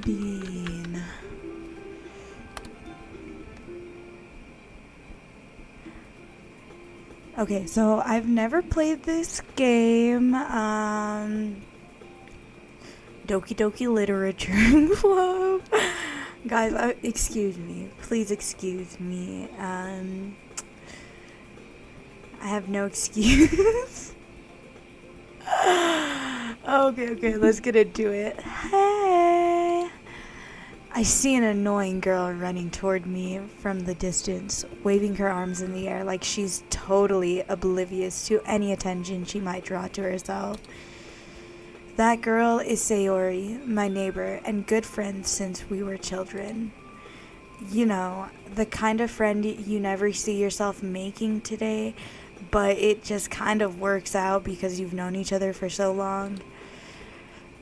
Bean. Okay, so I've never played this game. Doki Doki Literature Club. Guys, excuse me. Please excuse me. I have no excuse. Okay, let's get into it. Hey! I see an annoying girl running toward me from the distance, waving her arms in the air like she's totally oblivious to any attention she might draw to herself. That girl is Sayori, my neighbor and good friend since we were children. You know, the kind of friend you never see yourself making today, but it just kind of works out because you've known each other for so long.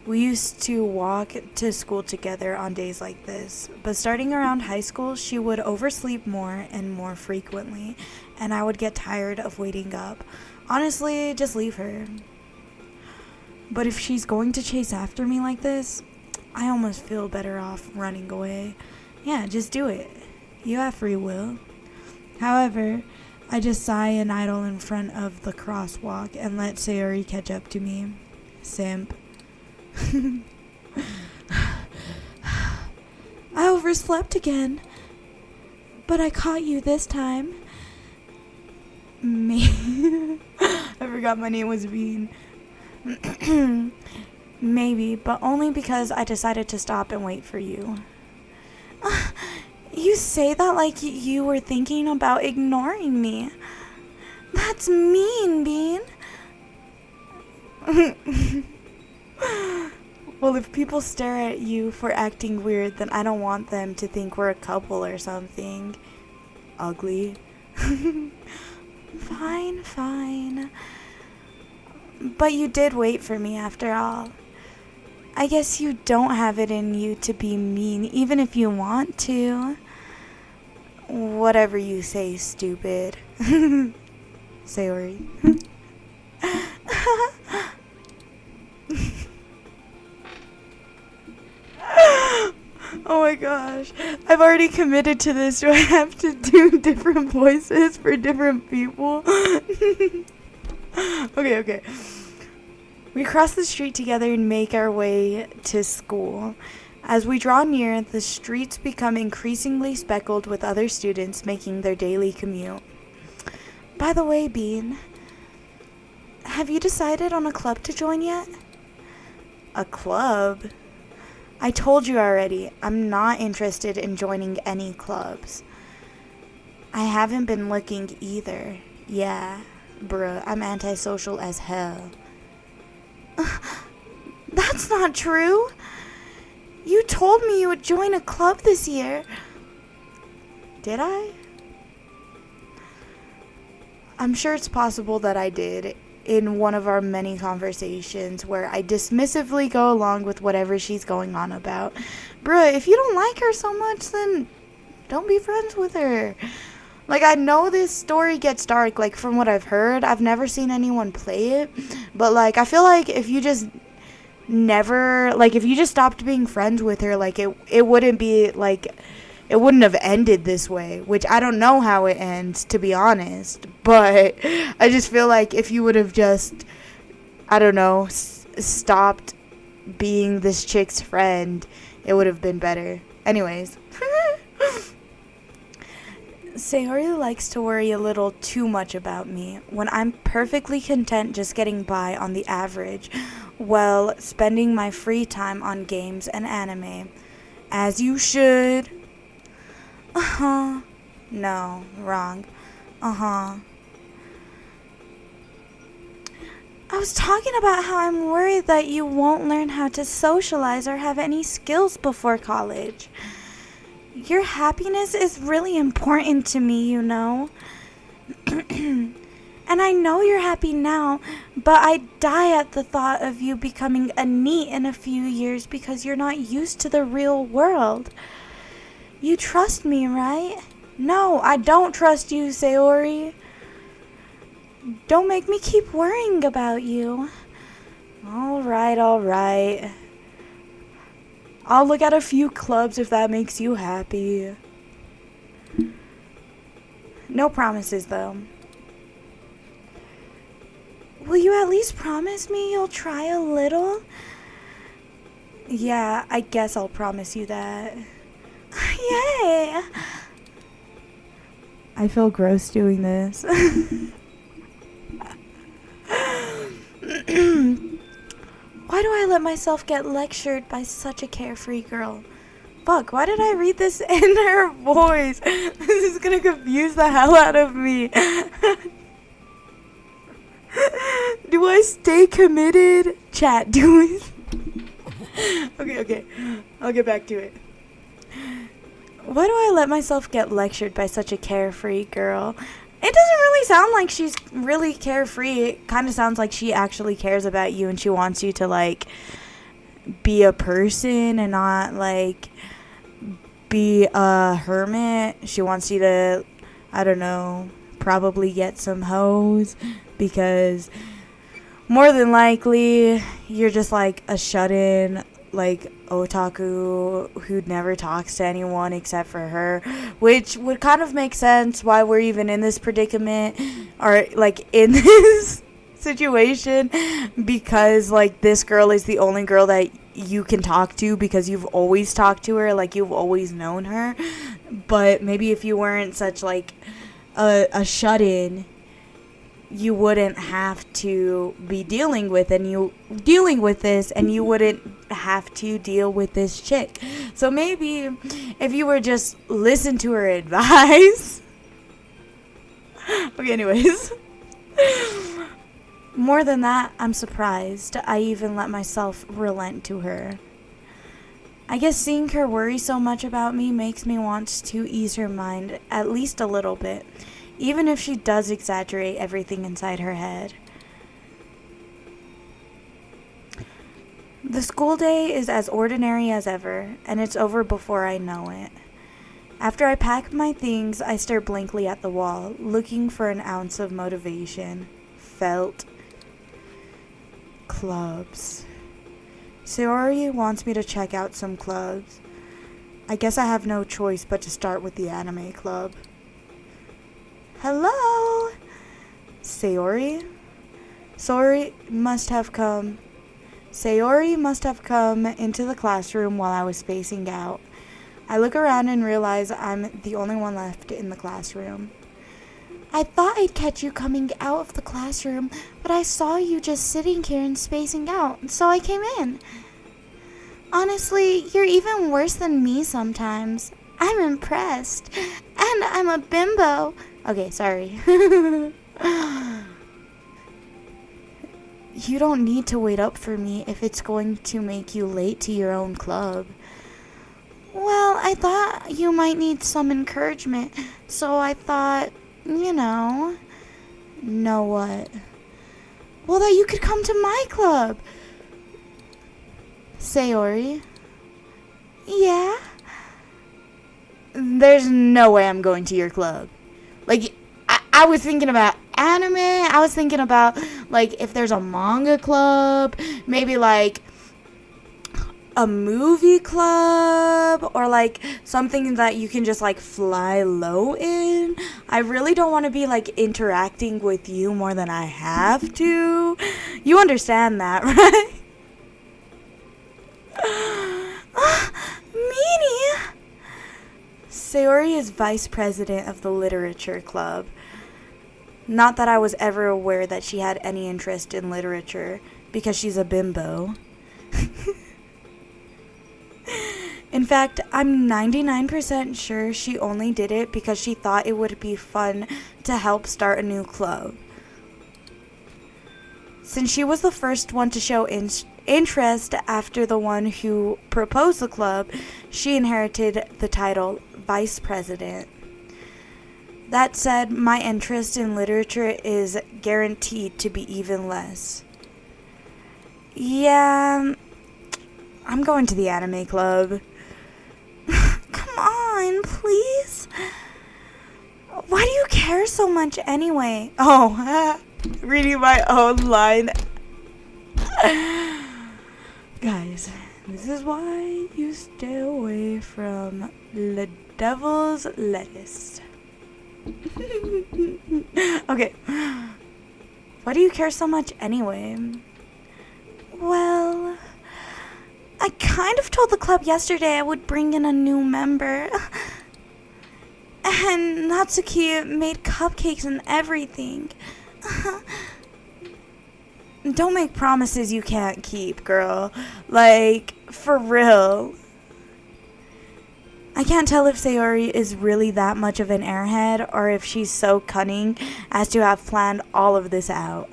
We used to walk to school together on days like this, but starting around high school, she would oversleep more and more frequently, and I would get tired of waiting up. Honestly, just leave her. But if she's going to chase after me like this, I almost feel better off running away. Yeah, just do it. You have free will. However, I just sigh and idle in front of the crosswalk and let Sayori catch up to me. Simp. I overslept again, but I caught you this time. Me. I forgot my name was Bean. Maybe, but only because I decided to stop and wait for you. You say that like you were thinking about ignoring me. That's mean, Bean. Well, if people stare at you for acting weird, then I don't want them to think we're a couple or something. Ugly. Fine. But you did wait for me after all. I guess you don't have it in you to be mean, even if you want to. Whatever you say, stupid. Sayori. Oh my gosh. I've already committed to this. Do I have to do different voices for different people? Okay. We cross the street together and make our way to school. As we draw near, the streets become increasingly speckled with other students making their daily commute. By the way, Bean, have you decided on a club to join yet? A club? I told you already, I'm not interested in joining any clubs. I haven't been looking either. Yeah, bruh, I'm antisocial as hell. That's not true. You told me you would join a club this year. Did I? I'm sure it's possible that I did in one of our many conversations where I dismissively go along with whatever she's going on about. Bruh, if you don't like her so much, then don't be friends with her. Like, I know this story gets dark, like, from what I've heard. I've never seen anyone play it. But, like, I feel like if you just if you just stopped being friends with her, like, it wouldn't be, like, it wouldn't have ended this way. Which I don't know how it ends, to be honest. But I just feel like if you would have just, I don't know, stopped being this chick's friend, it would have been better. Anyways. Sayori likes to worry a little too much about me when I'm perfectly content just getting by on the average while spending my free time on games and anime. As you should. No, wrong. I was talking about how I'm worried that you won't learn how to socialize or have any skills before college. Your happiness is really important to me, you know. And I know you're happy now, but I die at the thought of you becoming a NEET in a few years because you're not used to the real world. You trust me, right? No, I don't trust you, Sayori. Don't make me keep worrying about you. All right. I'll look at a few clubs if that makes you happy. No promises, though. Will you at least promise me you'll try a little? Yeah, I guess I'll promise you that. Yay! I feel gross doing this. Why do I let myself get lectured by such a carefree girl? Fuck, why did I read this in her voice? This is gonna confuse the hell out of me. Do I stay committed? Chat, do it. Okay. I'll get back to it. Why do I let myself get lectured by such a carefree girl? It doesn't really sound like she's really carefree. It kind of sounds like she actually cares about you and she wants you to, like, be a person and not, like, be a hermit. She wants you to, I don't know, probably get some hoes because more than likely you're just, like, a shut-in, like, otaku who never talks to anyone except for her, which would kind of make sense why we're even in this predicament or, like, in this situation, because, like, this girl is the only girl that you can talk to because you've always talked to her, like, you've always known her. But maybe if you weren't such, like, a shut-in, you wouldn't have to be dealing with this, and you wouldn't have to deal with this chick. So maybe if you were just listen to her advice. Okay, anyways. More than that, I'm surprised I even let myself relent to her. I guess seeing her worry so much about me makes me want to ease her mind at least a little bit, even if she does exaggerate everything inside her head. The school day is as ordinary as ever, and it's over before I know it. After I pack my things, I stare blankly at the wall, looking for an ounce of motivation. Felt. Clubs. Sayori wants me to check out some clubs. I guess I have no choice but to start with the anime club. Hello? Sayori? Sayori must have come into the classroom while I was spacing out. I look around and realize I'm the only one left in the classroom. I thought I'd catch you coming out of the classroom, but I saw you just sitting here and spacing out, so I came in. Honestly, you're even worse than me sometimes. I'm impressed. And I'm a bimbo. Okay, sorry. You don't need to wait up for me if it's going to make you late to your own club. Well, I thought you might need some encouragement, so I thought, know what? Well, that you could come to my club. Sayori? Yeah? There's no way I'm going to your club. Like, I was thinking about anime. I was thinking about, like, if there's a manga club, maybe, like, a movie club, or, like, something that you can just, like, fly low in. I really don't want to be, like, interacting with you more than I have to. You understand that, right? Meanie! Sayori is vice president of the literature club. Not that I was ever aware that she had any interest in literature, because she's a bimbo. In fact, I'm 99% sure she only did it because she thought it would be fun to help start a new club. Since she was the first one to show interest after the one who proposed the club, she inherited the title Vice President. That said, my interest in literature is guaranteed to be even less. Yeah, I'm going to the anime club. Come on, please. Why do you care so much anyway? Oh, reading my own line. Guys, This is why you stay away from the devil's lettuce. Okay. Why do you care so much anyway? Well, I kind of told the club yesterday I would bring in a new member. And Natsuki made cupcakes and everything. Don't make promises you can't keep, girl. Like, for real. I can't tell if Sayori is really that much of an airhead or if she's so cunning as to have planned all of this out.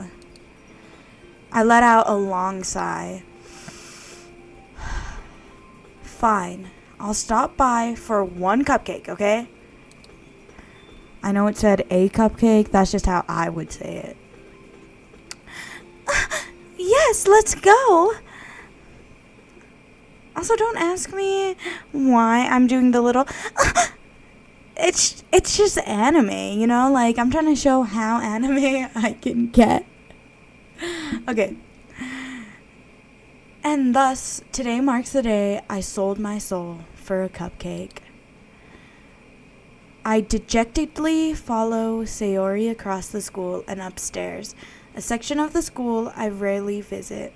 I let out a long sigh. Fine. I'll stop by for one cupcake, okay? I know it said a cupcake. That's just how I would say it. Yes, let's go. Also, don't ask me why I'm doing the little... It's just anime, you know? Like, I'm trying to show how anime I can get. Okay. And thus, today marks the day I sold my soul for a cupcake. I dejectedly follow Sayori across the school and upstairs, a section of the school I rarely visit,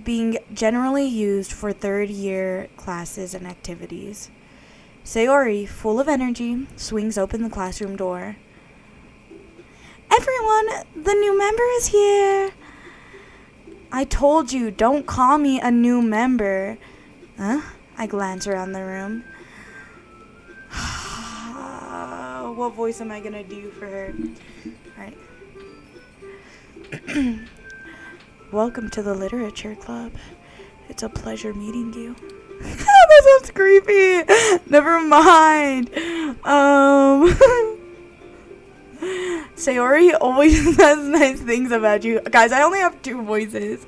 being generally used for third-year classes and activities. Sayori, full of energy, swings open the classroom door. Everyone, the new member is here. I told you, don't call me a new member. Huh? I glance around the room. What voice am I gonna do for her? Alright. Welcome to the Literature Club. It's a pleasure meeting you. That sounds creepy. Never mind. Sayori always says nice things about you. Guys, I only have 2 voices.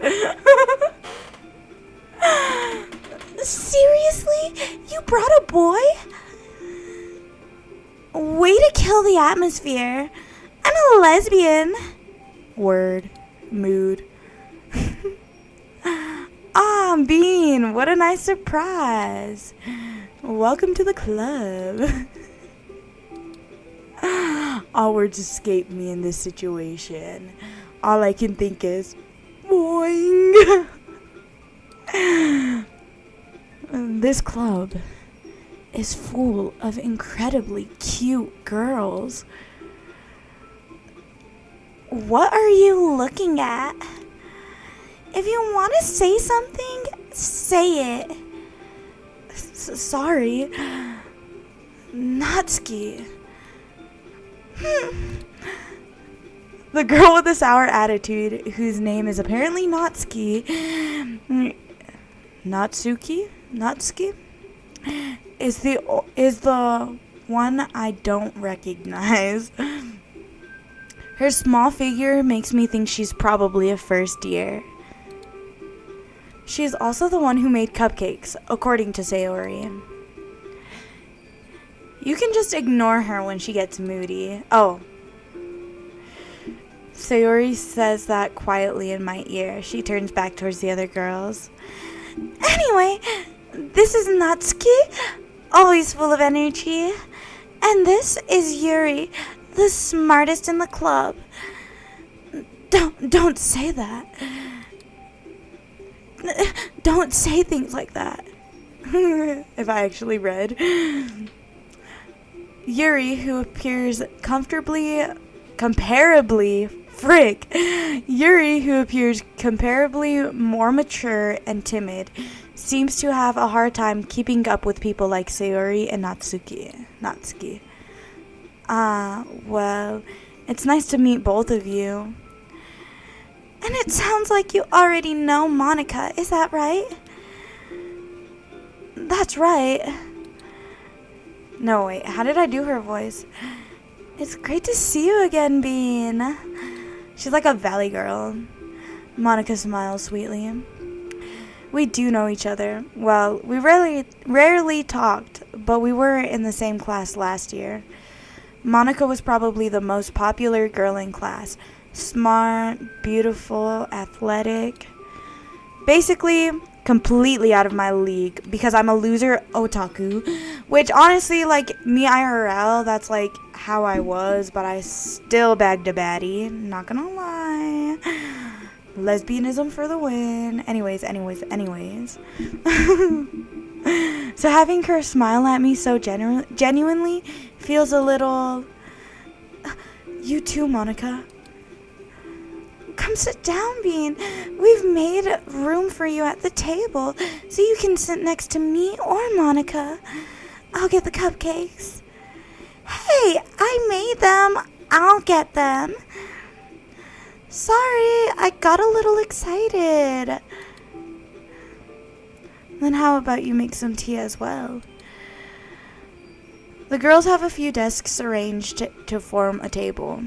Seriously? You brought a boy? Way to kill the atmosphere. I'm a lesbian. Word. Mood. Ah, Bean, what a nice surprise. Welcome to the club. All words escape me in this situation. All I can think is, boing. This club is full of incredibly cute girls. What are you looking at? If you want to say something, say it. Sorry. Natsuki. The girl with the sour attitude, whose name is apparently Natsuki, is the one I don't recognize. Her small figure makes me think she's probably a first year. She's also the one who made cupcakes, according to Sayori. You can just ignore her when she gets moody. Oh. Sayori says that quietly in my ear. She turns back towards the other girls. Anyway, this is Natsuki, always full of energy. And this is Yuri, the smartest in the club. Don't say that. Don't say things like that. If I actually read. Yuri, who appears comparably more mature and timid, seems to have a hard time keeping up with people like Sayori and Natsuki. Well, it's nice to meet both of you. And it sounds like you already know Monica, is that right? That's right. No, wait, how did I do her voice? It's great to see you again, Bean. She's like a valley girl. Monica smiles sweetly. We do know each other. Well, we rarely talked, but we were in the same class last year. Monica was probably the most popular girl in class. Smart, beautiful, athletic. Basically, completely out of my league because I'm a loser otaku, which honestly, like, me IRL, that's like how I was, but I still bagged a baddie, not gonna lie. Lesbianism for the win. Anyways. So having her smile at me so genuinely feels a little... You too, Monica. Come sit down, Bean. We've made room for you at the table, so you can sit next to me or Monica. I'll get the cupcakes. Hey, I made them. I'll get them. Sorry, I got a little excited. Then how about you make some tea as well? The girls have a few desks arranged to form a table.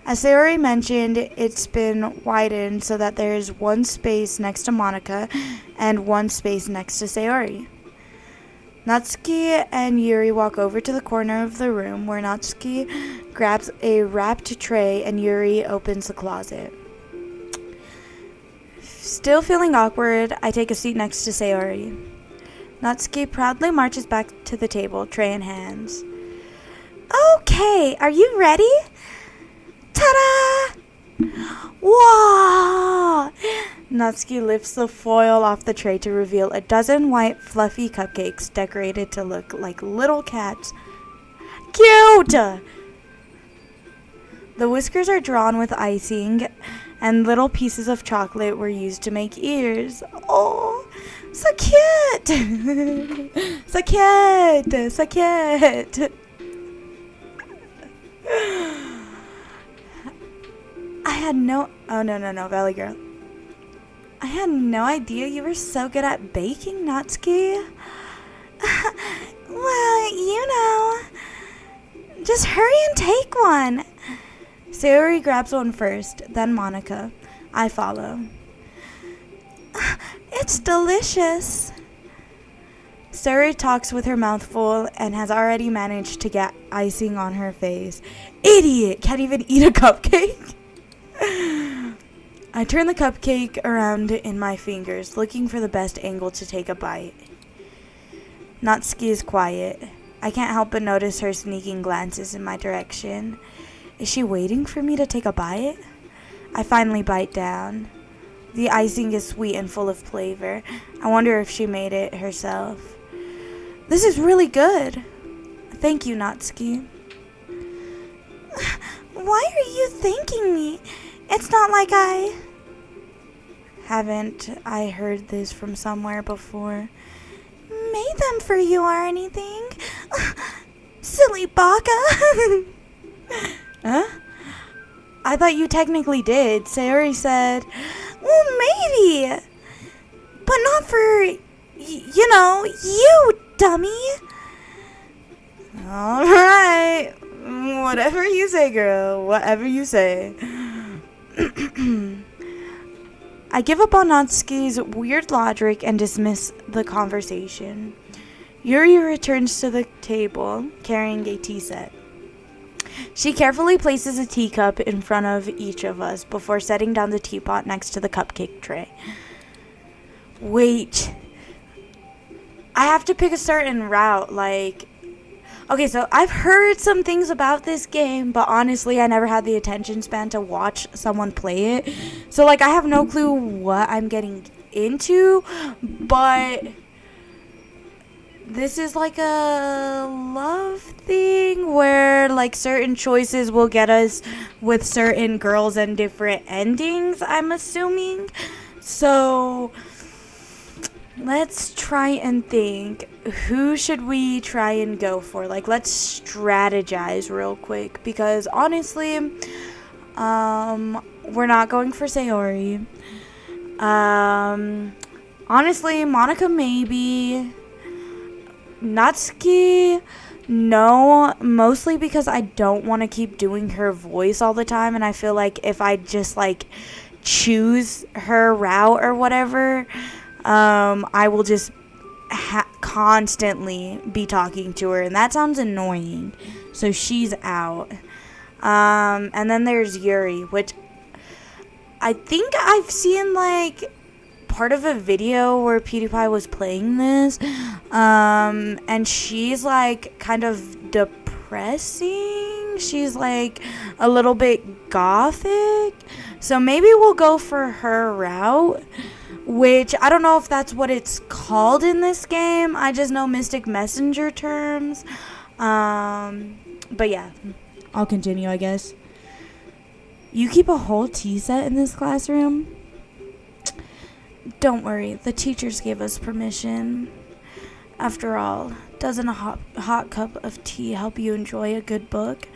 As Sayori mentioned, it's been widened so that there's one space next to Monica and one space next to Sayori. Natsuki and Yuri walk over to the corner of the room where Natsuki grabs a wrapped tray and Yuri opens the closet. Still feeling awkward, I take a seat next to Sayori. Natsuki proudly marches back to the table, tray in hands. Okay, are you ready? Ta-da! Wow! Natsuki lifts the foil off the tray to reveal a dozen white, fluffy cupcakes decorated to look like little cats. Cute! The whiskers are drawn with icing, and little pieces of chocolate were used to make ears. Oh, so cute! So cute! So cute! No, Valley Girl. I had no idea you were so good at baking, Natsuki. Well, just hurry and take one. Sayori grabs one first, then Monica. I follow. It's delicious. Sayori talks with her mouth full and has already managed to get icing on her face. Idiot! Can't even eat a cupcake? I turn the cupcake around in my fingers, looking for the best angle to take a bite. Natsuki is quiet. I can't help but notice her sneaking glances in my direction. Is she waiting for me to take a bite? I finally bite down. The icing is sweet and full of flavor. I wonder if she made it herself. This is really good. Thank you, Natsuki. Why are you thanking me? It's not like Haven't I heard this from somewhere before? Made them for you or anything? Silly baka. Huh? I thought you technically did. Sayori said, well, maybe. But not for, you, dummy. All right. Whatever you say, girl. Whatever you say. I give up on Natsuki's weird logic and dismiss the conversation. Yuri returns to the table, carrying a tea set. She carefully places a teacup in front of each of us before setting down the teapot next to the cupcake tray. Wait. I have to pick a certain route, Okay, so I've heard some things about this game, but honestly, I never had the attention span to watch someone play it. So, I have no clue what I'm getting into, but this is like a love thing where, certain choices will get us with certain girls and different endings, I'm assuming. So let's try and think. Who should we try and go for? Let's strategize real quick. Because honestly, we're not going for Sayori. Honestly, Monica maybe. Natsuki, no. Mostly because I don't want to keep doing her voice all the time. And I feel like if I just, choose her route or whatever, I will just constantly be talking to her, and that sounds annoying. So she's out. And then there's Yuri, which I think I've seen part of a video where PewDiePie was playing this, and she's like kind of depressing. She's like a little bit gothic, so maybe we'll go for her route, which I don't know if that's what it's called in this game. I just know Mystic Messenger terms. But yeah, I'll continue, I guess. You keep a whole tea set in this classroom? Don't worry, the teachers gave us permission. After all, doesn't a hot cup of tea help you enjoy a good book?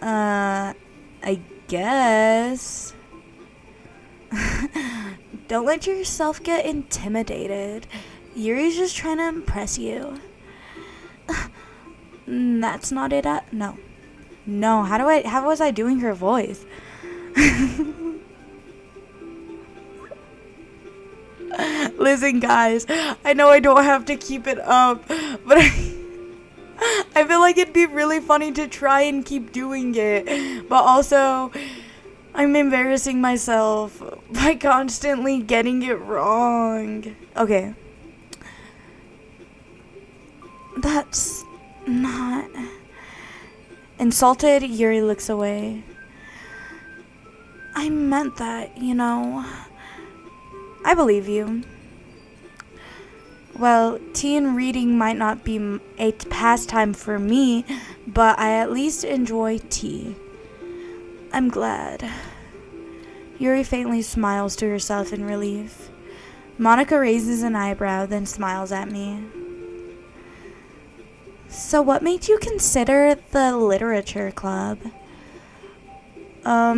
I guess. Don't let yourself get intimidated. Yuri's just trying to impress you. That's not it. No. How was I doing her voice? Listen, guys, I know I don't have to keep it up, but I feel like it'd be really funny to try and keep doing it, but also I'm embarrassing myself by constantly getting it wrong. Okay. That's not... Insulted, Yuri looks away. I meant that, you know. I believe you. Well, tea and reading might not be a pastime for me, but I at least enjoy tea. I'm glad. Yuri faintly smiles to herself in relief. Monica raises an eyebrow, then smiles at me. So what made you consider the literature club? I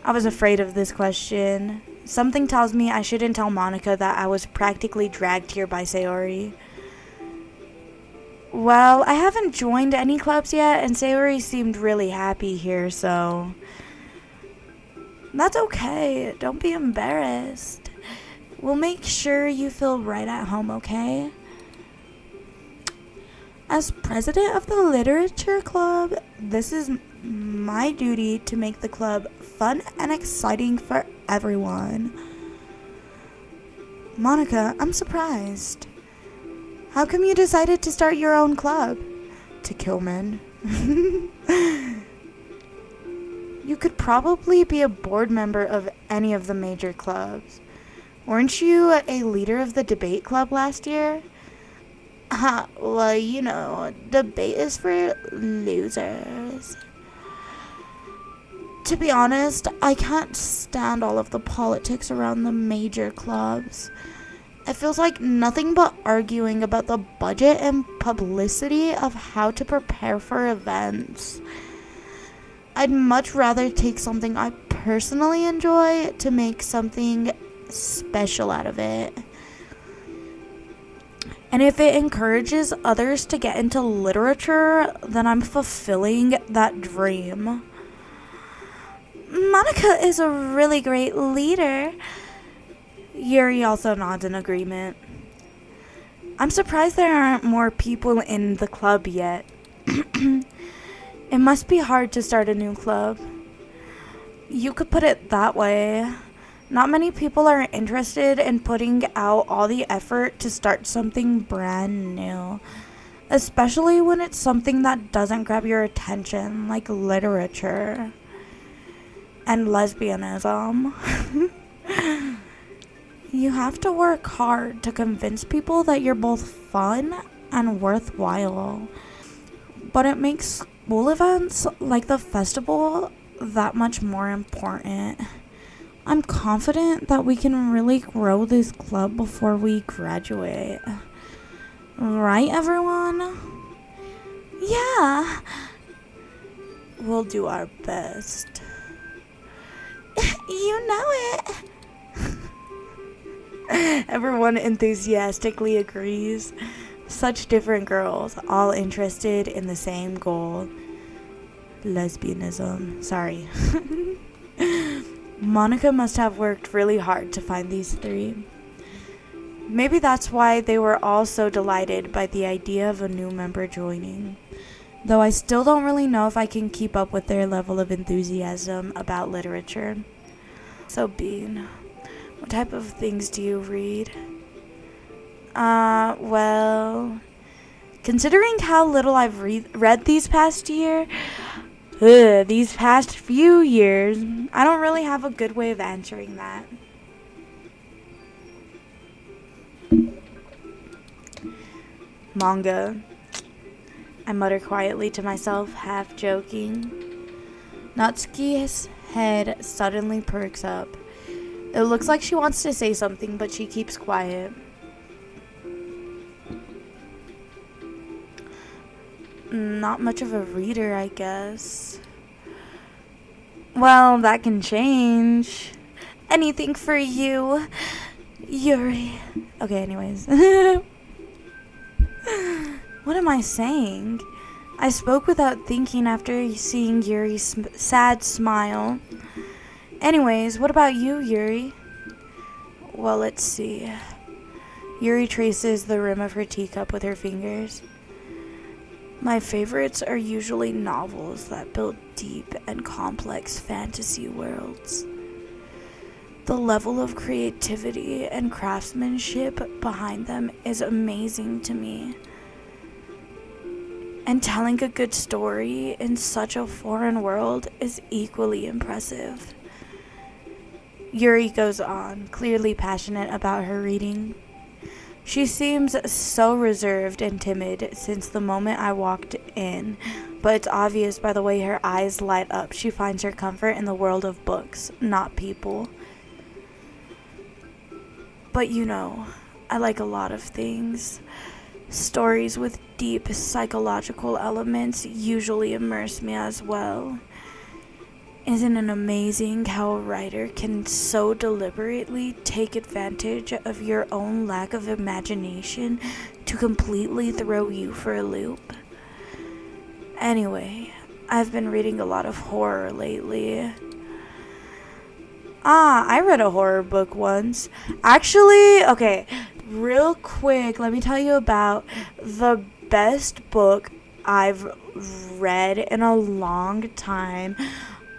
was afraid of this question. Something tells me I shouldn't tell Monica that I was practically dragged here by Sayori. Well, I haven't joined any clubs yet, and Sayori seemed really happy here, so... That's okay. Don't be embarrassed. We'll make sure you feel right at home, okay? As president of the literature club, this is my duty to make the club fun and exciting for everyone. Monica, I'm surprised. How come you decided to start your own club? To kill men. You could probably be a board member of any of the major clubs. Weren't you a leader of the debate club last year? Well, you know, debate is for losers. To be honest, I can't stand all of the politics around the major clubs. It feels like nothing but arguing about the budget and publicity of how to prepare for events. I'd much rather take something I personally enjoy to make something special out of it. And if it encourages others to get into literature, then I'm fulfilling that dream. Monica is a really great leader. Yuri also nods in agreement. I'm surprised there aren't more people in the club yet. It must be hard to start a new club. You could put it that way. Not many people are interested in putting out all the effort to start something brand new, especially when it's something that doesn't grab your attention, like literature and lesbianism. You have to work hard to convince people that you're both fun and worthwhile, but it makes school events like the festival that much more important. I'm confident that we can really grow this club before we graduate. Right, everyone? Yeah. We'll do our best. You know it. Everyone enthusiastically agrees. Such different girls, all interested in the same goal. Lesbianism. Sorry. Monica must have worked really hard to find these three. Maybe that's why they were all so delighted by the idea of a new member joining. Though I still don't really know if I can keep up with their level of enthusiasm about literature. So Bean, What type of things do you read? Well, considering how little I've read these past few years, I don't really have a good way of answering that. Manga. I mutter quietly to myself, half joking. Natsuki's head suddenly perks up. It looks like she wants to say something, but she keeps quiet. Not much of a reader, I guess. Well, that can change. Anything for you, Yuri. Okay, anyways. What am I saying? I spoke without thinking after seeing Yuri's sad smile. Anyways, what about you, Yuri? Well, let's see. Yuri traces the rim of her teacup with her fingers. My favorites are usually novels that build deep and complex fantasy worlds. The level of creativity and craftsmanship behind them is amazing to me. And telling a good story in such a foreign world is equally impressive. Yuri goes on, clearly passionate about her reading. She seems so reserved and timid since the moment I walked in, but it's obvious by the way her eyes light up she finds her comfort in the world of books, not people. But you know, I like a lot of things. Stories with deep psychological elements usually immerse me as well. Isn't it amazing how a writer can so deliberately take advantage of your own lack of imagination to completely throw you for a loop? Anyway, I've been reading a lot of horror lately. I read a horror book once. Actually, okay, real quick, let me tell you about the best book I've read in a long time.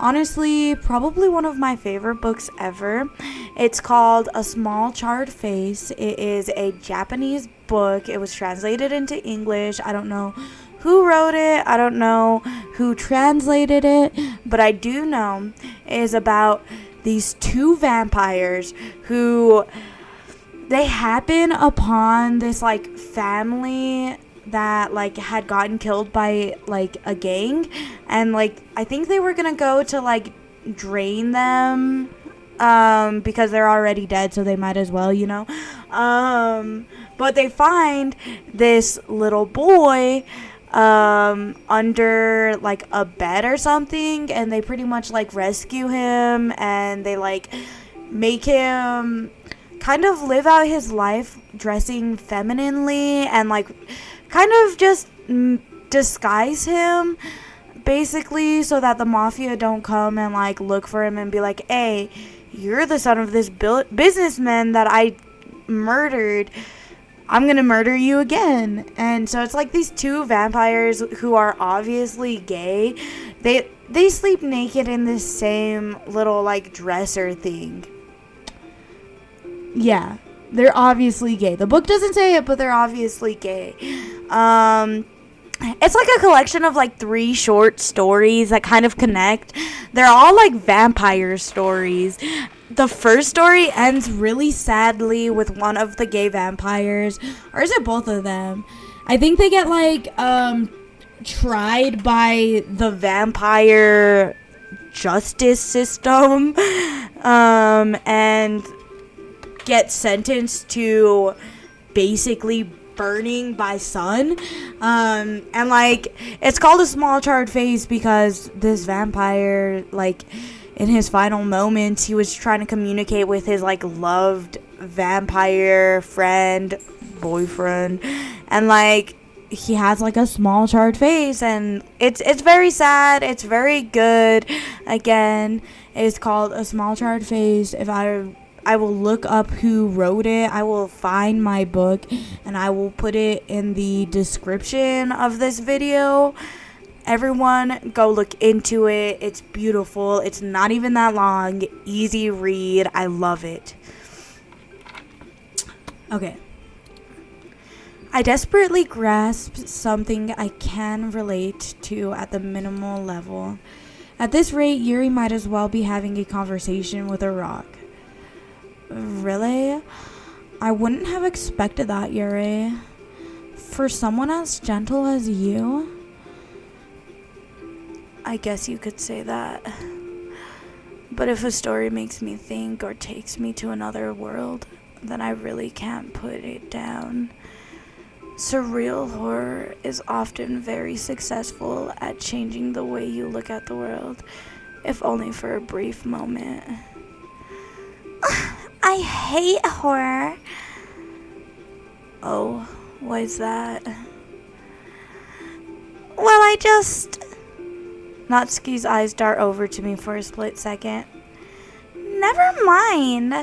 Honestly, probably one of my favorite books ever. It's called A Small Charred Face. It is a Japanese book. It was translated into English. I don't know who wrote it. I don't know who translated it. But I do know it is about these two vampires who they happen upon this family that had gotten killed by a gang, and I think they were gonna go to drain them because they're already dead, so they might as well, but they find this little boy under a bed or something, and they pretty much rescue him, and they make him kind of live out his life dressing femininely, and kind of just disguise him basically so that the mafia don't come and look for him and be like, hey, you're the son of this businessman that I murdered. I'm gonna murder you again. And so it's these two vampires who are obviously gay. They sleep naked in this same little dresser thing. Yeah, they're obviously gay. The book doesn't say it, but they're obviously gay. It's a collection of 3 short stories that kind of connect. They're all vampire stories. The first story ends really sadly with one of the gay vampires, or is it both of them? I think they get tried by the vampire justice system, and get sentenced to basically burning by sun, and it's called A Small Charred Face because this vampire, in his final moments, he was trying to communicate with his loved vampire friend, boyfriend, and he has a small charred face, and it's very sad. It's very good. Again, it's called A Small Charred Face. If I will look up who wrote it. I will find my book and I will put it in the description of this video. Everyone go look into it. It's beautiful. It's not even that long. Easy read. I love it. Okay. I desperately grasp something I can relate to at the minimal level. At this rate, Yuri might as well be having a conversation with a rock. Really? I wouldn't have expected that, Yuri. For someone as gentle as you? I guess you could say that. But if a story makes me think or takes me to another world, then I really can't put it down. Surreal horror is often very successful at changing the way you look at the world, if only for a brief moment. I hate horror. Oh, why is that? Well, Natsuki's eyes dart over to me for a split second. Never mind.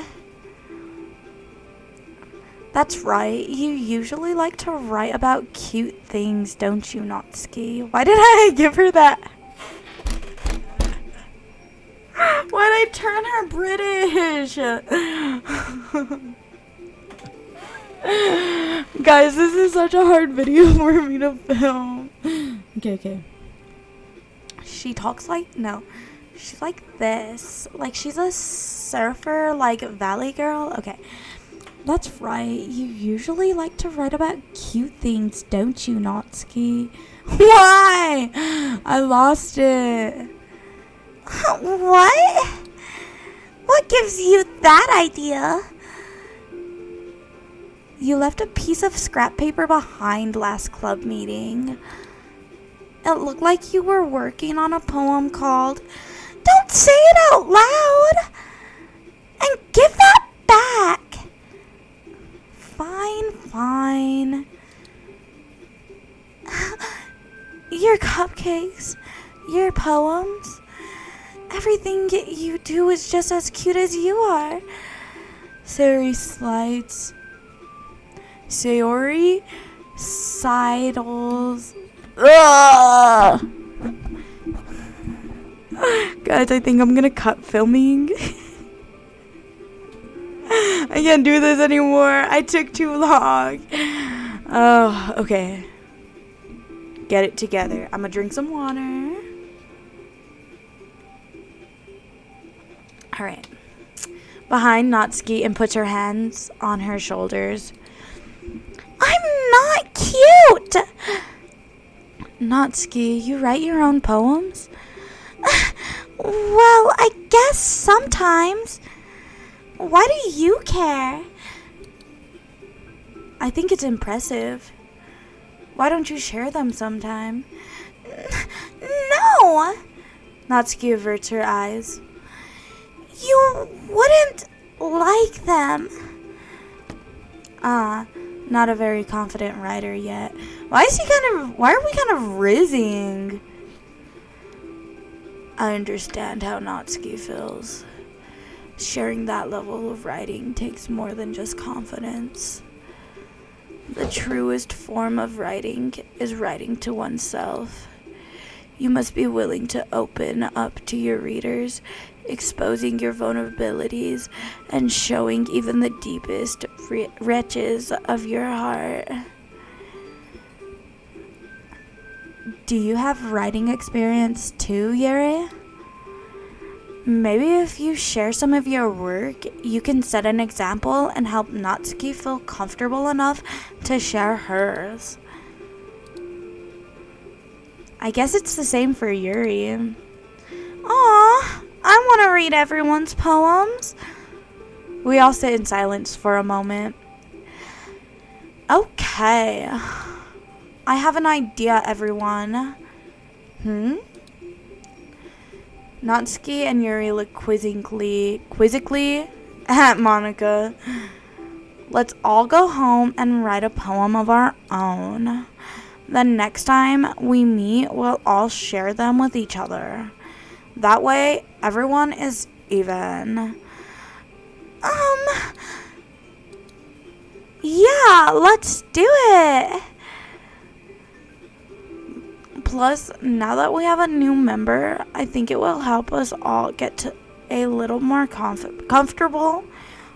That's right. You usually like to write about cute things, don't you, Natsuki? Why did I give her that? Why'd I turn her British? Guys, this is such a hard video for me to film. Okay. She talks like, no, she's like this. Like she's a surfer, like valley girl. Okay. That's right. You usually like to write about cute things, don't you, Natsuki? Why? I lost it. What? What gives you that idea? You left a piece of scrap paper behind last club meeting. It looked like you were working on a poem called Don't Say It Out Loud! And give that back! Fine. Your cupcakes, your poems, everything you do is just as cute as you are. Sayori sidles. Ugh! Guys, I think I'm gonna cut filming. I can't do this anymore. I took too long. Oh, okay. Get it together. I'm gonna drink some water. Alright. Behind Natsuki and puts her hands on her shoulders. I'm not cute! Natsuki, you write your own poems? Well, I guess sometimes. Why do you care? I think it's impressive. Why don't you share them sometime? No! Natsuki averts her eyes. You wouldn't like them. Not a very confident writer yet. Why are we kind of rizzing? I understand how Natsuki feels. Sharing that level of writing takes more than just confidence. The truest form of writing is writing to oneself. You must be willing to open up to your readers, exposing your vulnerabilities and showing even the deepest reaches of your heart. Do you have writing experience too, Yuri? Maybe if you share some of your work, you can set an example and help Natsuki feel comfortable enough to share hers. I guess it's the same for Yuri. Aw, I want to read everyone's poems. We all sit in silence for a moment. Okay. I have an idea, everyone. Natsuki and Yuri look quizzically at Monica. Let's all go home and write a poem of our own. The next time we meet, we'll all share them with each other. That way, everyone is even. Yeah, let's do it. Plus, now that we have a new member, I think it will help us all get to a little more comfortable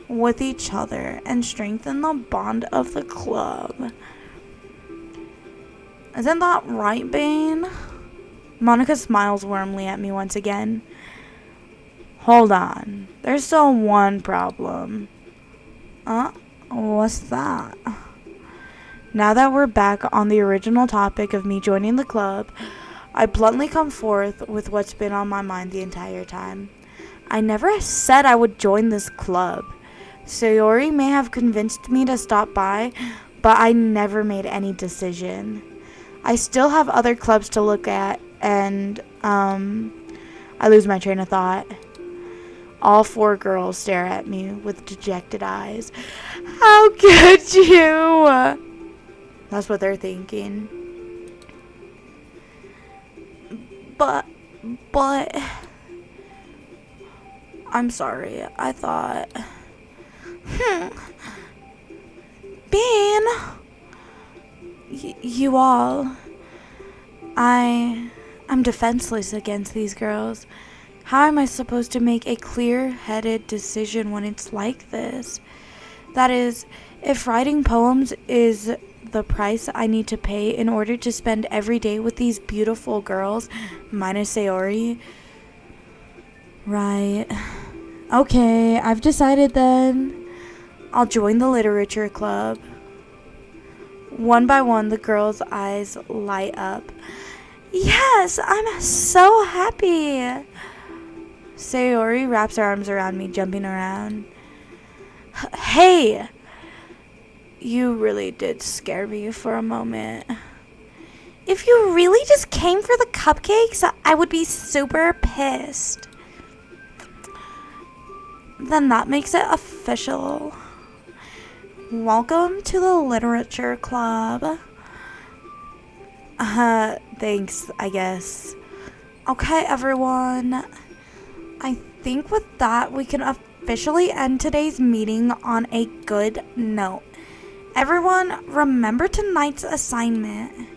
with each other and strengthen the bond of the club. Isn't that right, Bane? Monica smiles warmly at me once again. Hold on. There's still one problem. What's that? Now that we're back on the original topic of me joining the club, I bluntly come forth with what's been on my mind the entire time. I never said I would join this club. Sayori may have convinced me to stop by, but I never made any decision. I still have other clubs to look at, and I lose my train of thought. All 4 girls stare at me with dejected eyes. How could you? That's what they're thinking. But, I'm sorry. I thought, Bean, you all, I'm defenseless against these girls. How am I supposed to make a clear-headed decision when it's like this? That is, if writing poems is the price I need to pay in order to spend every day with these beautiful girls, minus Sayori. Right. Okay, I've decided then. I'll join the literature club. One by one, the girls' eyes light up. Yes, I'm so happy. Sayori wraps her arms around me, jumping around. Hey! You really did scare me for a moment. If you really just came for the cupcakes, I would be super pissed. Then that makes it official. Welcome to the literature club. Thanks, I guess. Okay, everyone. I think with that, we can officially end today's meeting on a good note. Everyone, remember tonight's assignment.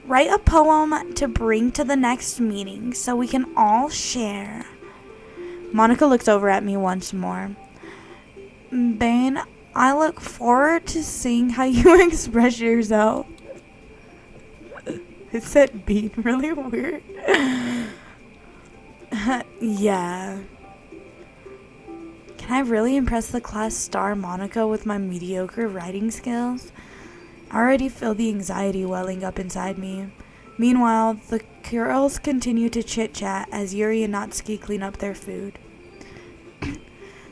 Write a poem to bring to the next meeting so we can all share. Monica looks over at me once more. Bane, I look forward to seeing how you express yourself. It said Bean really weird. Yeah. Can I really impress the class star Monica with my mediocre writing skills? I already feel the anxiety welling up inside me. Meanwhile, the girls continue to chit-chat as Yuri and Natsuki clean up their food.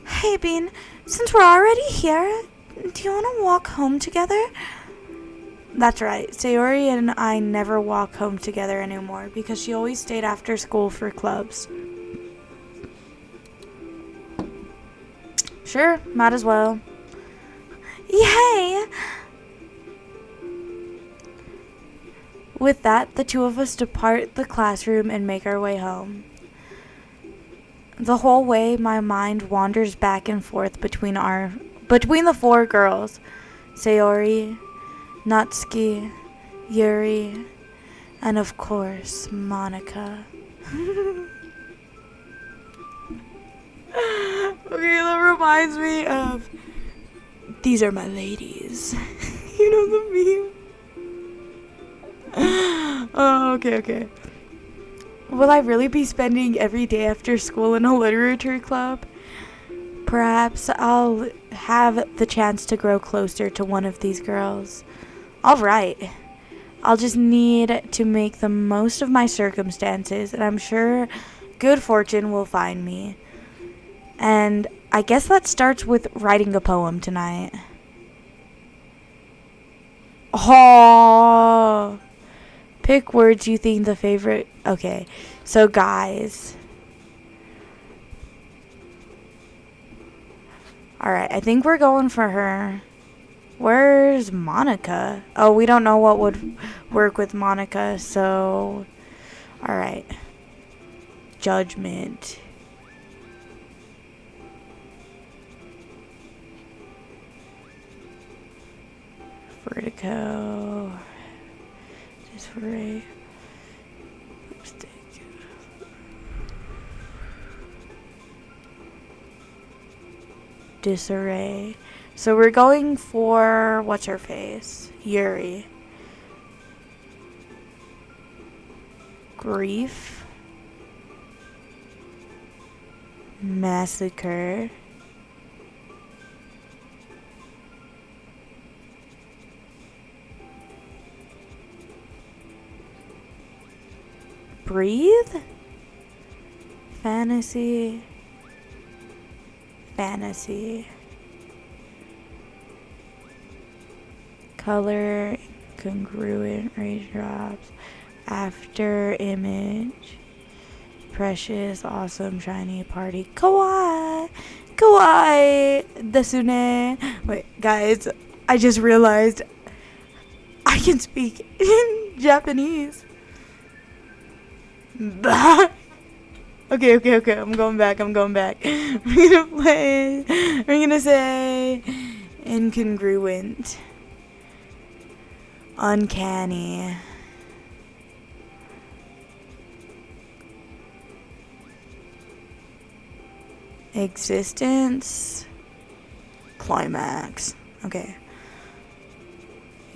Hey, Bean, since we're already here, do you want to walk home together? That's right. Sayori and I never walk home together anymore because she always stayed after school for clubs. Sure, might as well. Yay! With that, the 2 of us depart the classroom and make our way home. The whole way, my mind wanders back and forth between the 4 girls. Sayori, Natsuki, Yuri, and of course, Monica. Okay, that reminds me of These Are My Ladies. You know the meme? Oh, okay. Will I really be spending every day after school in a literature club? Perhaps I'll have the chance to grow closer to one of these girls. Alright. I'll just need to make the most of my circumstances, and I'm sure good fortune will find me. And I guess that starts with writing a poem tonight. Oh, pick words you think the favorite. Okay, so guys. Alright, I think we're going for her. Where's Monica? Oh, we don't know what would work with Monica, so. Alright. Judgment. Vertigo. Just for a lipstick. disarray. So we're going for, what's her face? Yuri. Grief. Massacre. Breathe. Fantasy. Fantasy. Color. Congruent. Raindrops. After image. Precious. Awesome. Shiny. Party. Kawaii. Kawaii. Desune. Wait, guys. I just realized I can speak in Japanese. Okay. I'm going back. We're gonna say incongruent, uncanny, existence, climax. Okay.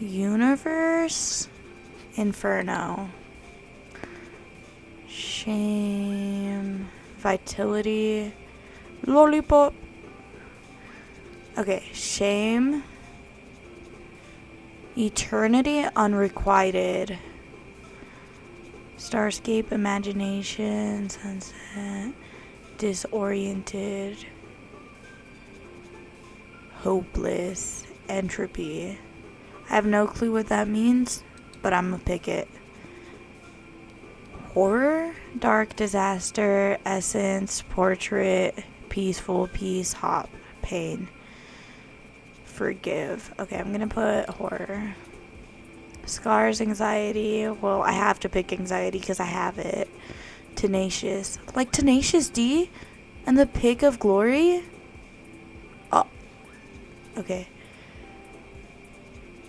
Universe, inferno. Shame, vitality, lollipop. Okay, shame, eternity, unrequited, starscape, imagination, sunset, disoriented, hopeless, entropy. I have no clue what that means, but I'm gonna pick it. Horror, dark, disaster, essence, portrait, peaceful, peace, hop, pain, forgive. Okay, I'm gonna put horror. Scars, anxiety. Well, I have to pick anxiety because I have it. Tenacious. Like Tenacious D and the Pig of Glory? Oh. Okay.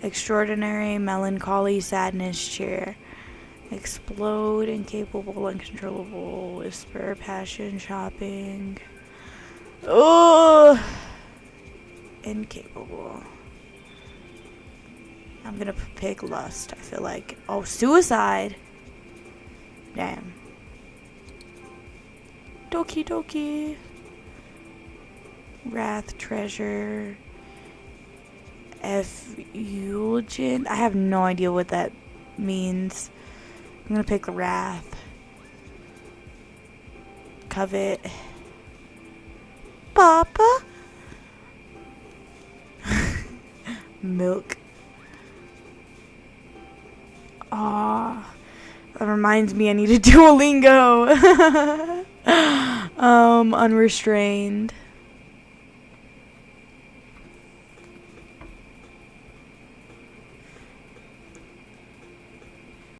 Extraordinary, melancholy, sadness, cheer. Explode, incapable, uncontrollable, whisper, passion, shopping. Oh, incapable. I'm gonna pick lust, I feel like. Oh, suicide. Damn. Doki Doki. Wrath, treasure. Effulgent. I have no idea what that means. I'm gonna pick wrath. Covet. Papa. Milk. Ah, that reminds me I need a Duolingo. Unrestrained.